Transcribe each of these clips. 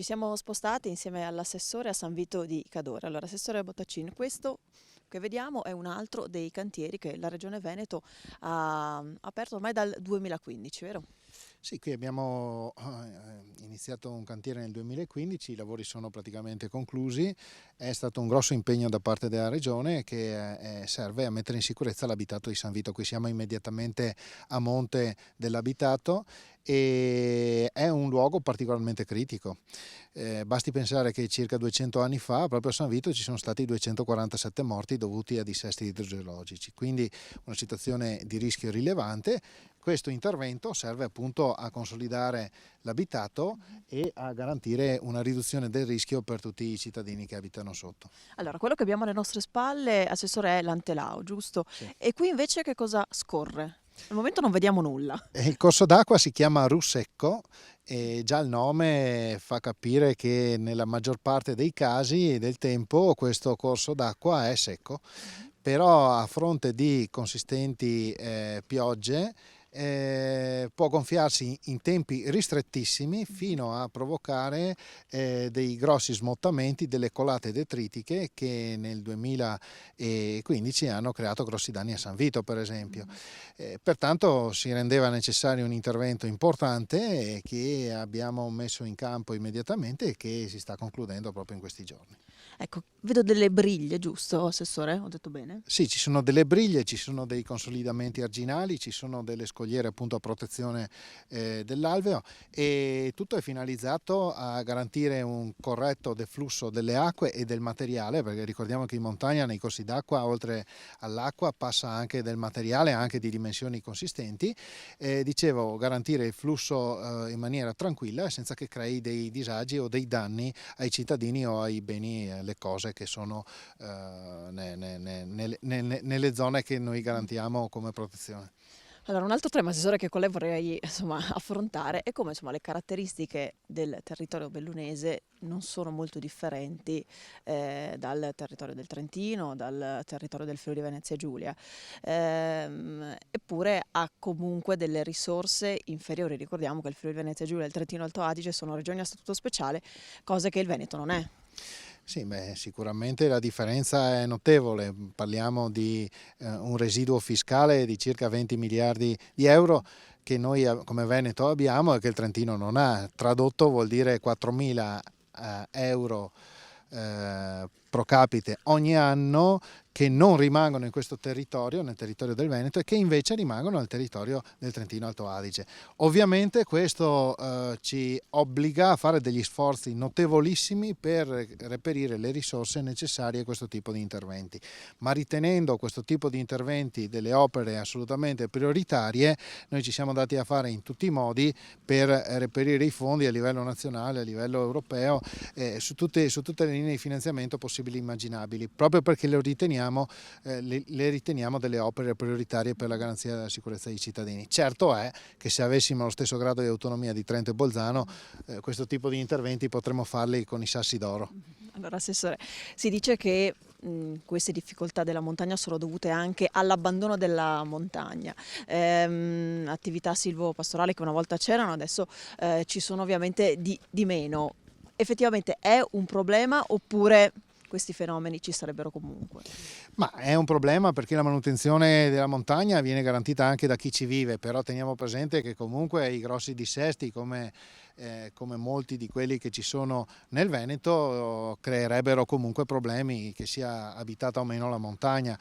Ci siamo spostati insieme all'assessore a San Vito di Cadore. Allora, assessore Bottacin, questo che vediamo è un altro dei cantieri che la Regione Veneto ha aperto ormai dal 2015, vero? Sì, qui abbiamo iniziato un cantiere nel 2015, i lavori sono praticamente conclusi, è stato un grosso impegno da parte della Regione che serve a mettere in sicurezza l'abitato di San Vito. Qui siamo immediatamente a monte dell'abitato e è un luogo particolarmente critico. Basti pensare che circa 200 anni fa proprio a San Vito ci sono stati 247 morti dovuti a dissesti idrogeologici, quindi una situazione di rischio rilevante. Questo intervento serve appunto a consolidare l'abitato e a garantire una riduzione del rischio per tutti i cittadini che abitano sotto. Allora, quello che abbiamo alle nostre spalle, assessore, è l'Antelao, giusto? Sì. E qui invece che cosa scorre? Al momento non vediamo nulla. Il corso d'acqua si chiama Russecco e già il nome fa capire che nella maggior parte dei casi del tempo questo corso d'acqua è secco, però a fronte di consistenti piogge può gonfiarsi in tempi ristrettissimi fino a provocare dei grossi smottamenti, delle colate detritiche che nel 2015 hanno creato grossi danni a San Vito, per esempio. Pertanto si rendeva necessario un intervento importante che abbiamo messo in campo immediatamente e che si sta concludendo proprio in questi giorni. Ecco, vedo delle briglie, giusto, assessore? Ho detto bene? Sì, ci sono delle briglie, ci sono dei consolidamenti arginali, ci sono delle scogliere appunto a protezione dell'alveo e tutto è finalizzato a garantire un corretto deflusso delle acque e del materiale, perché ricordiamo che in montagna nei corsi d'acqua oltre all'acqua passa anche del materiale anche di dimensioni consistenti. Dicevo, garantire il flusso in maniera tranquilla senza che crei dei disagi o dei danni ai cittadini o ai beni, le cose che sono nelle zone che noi garantiamo come protezione. Allora, un altro tema, assessore, che con lei vorrei affrontare è come le caratteristiche del territorio bellunese non sono molto differenti dal territorio del Trentino, dal territorio del Friuli Venezia Giulia, eppure ha comunque delle risorse inferiori. Ricordiamo che il Friuli Venezia Giulia e il Trentino Alto Adige sono regioni a statuto speciale, cose che il Veneto non è. Sì, sicuramente la differenza è notevole, parliamo di un residuo fiscale di circa 20 miliardi di euro che noi come Veneto abbiamo e che il Trentino non ha. Tradotto vuol dire 4.000 euro pro capite ogni anno che non rimangono in questo territorio, nel territorio del Veneto, e che invece rimangono nel territorio del Trentino Alto Adige. Ovviamente questo ci obbliga a fare degli sforzi notevolissimi per reperire le risorse necessarie a questo tipo di interventi, ma ritenendo questo tipo di interventi delle opere assolutamente prioritarie, noi ci siamo dati a fare in tutti i modi per reperire i fondi a livello nazionale, a livello europeo, su tutte le linee di finanziamento possibili e immaginabili, proprio perché le riteniamo delle opere prioritarie per la garanzia della sicurezza dei cittadini. Certo è che se avessimo lo stesso grado di autonomia di Trento e Bolzano, questo tipo di interventi potremmo farli con i sassi d'oro. Allora, assessore, si dice che queste difficoltà della montagna sono dovute anche all'abbandono della montagna, attività silvopastorali che una volta c'erano, adesso ci sono ovviamente di meno. Effettivamente è un problema oppure questi fenomeni ci sarebbero comunque? Ma è un problema perché la manutenzione della montagna viene garantita anche da chi ci vive, però teniamo presente che comunque i grossi dissesti come molti di quelli che ci sono nel Veneto creerebbero comunque problemi, che sia abitata o meno la montagna.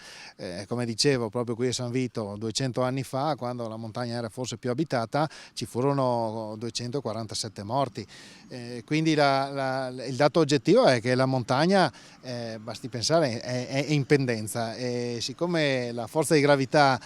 Come dicevo, proprio qui a San Vito 200 anni fa, quando la montagna era forse più abitata, ci furono 247 morti. Quindi il dato oggettivo è che la montagna, basti pensare, è in pendenza e siccome la forza di gravità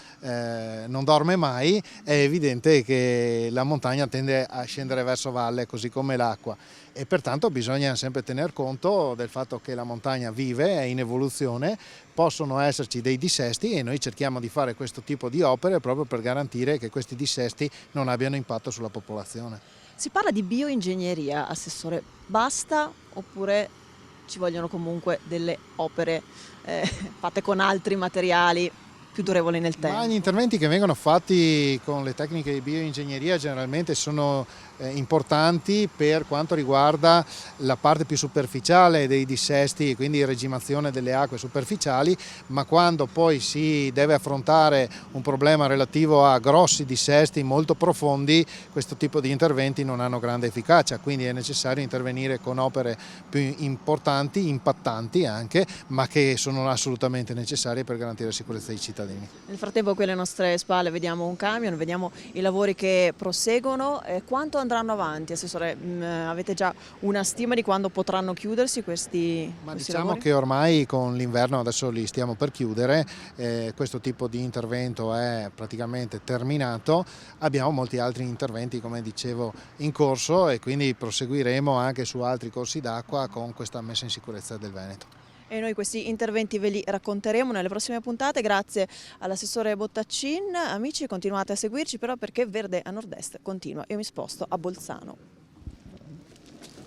non dorme mai, è evidente che la montagna tende a scendere verso valle, così come l'acqua, e pertanto bisogna sempre tener conto del fatto che la montagna vive, è in evoluzione, possono esserci dei dissesti e noi cerchiamo di fare questo tipo di opere proprio per garantire che questi dissesti non abbiano impatto sulla popolazione. Si parla di bioingegneria, assessore, basta oppure ci vogliono comunque delle opere fatte con altri materiali? più durevole nel tempo? Ma gli interventi che vengono fatti con le tecniche di bioingegneria generalmente sono importanti per quanto riguarda la parte più superficiale dei dissesti, quindi regimazione delle acque superficiali, ma quando poi si deve affrontare un problema relativo a grossi dissesti molto profondi, questo tipo di interventi non hanno grande efficacia, quindi è necessario intervenire con opere più importanti, impattanti anche, ma che sono assolutamente necessarie per garantire la sicurezza dei cittadini. Nel frattempo qui alle nostre spalle vediamo un camion, vediamo i lavori che proseguono. Quanto andranno avanti, Assessore? Avete già una stima di quando potranno chiudersi questi Diciamo lavori? che ormai con l'inverno adesso li stiamo per chiudere, questo tipo di intervento è praticamente terminato, abbiamo molti altri interventi come dicevo in corso e quindi proseguiremo anche su altri corsi d'acqua con questa messa in sicurezza del Veneto. E noi questi interventi ve li racconteremo nelle prossime puntate, grazie all'assessore Bottaccin. Amici, continuate a seguirci però perché Verde a Nord-Est continua. Io mi sposto a Bolzano.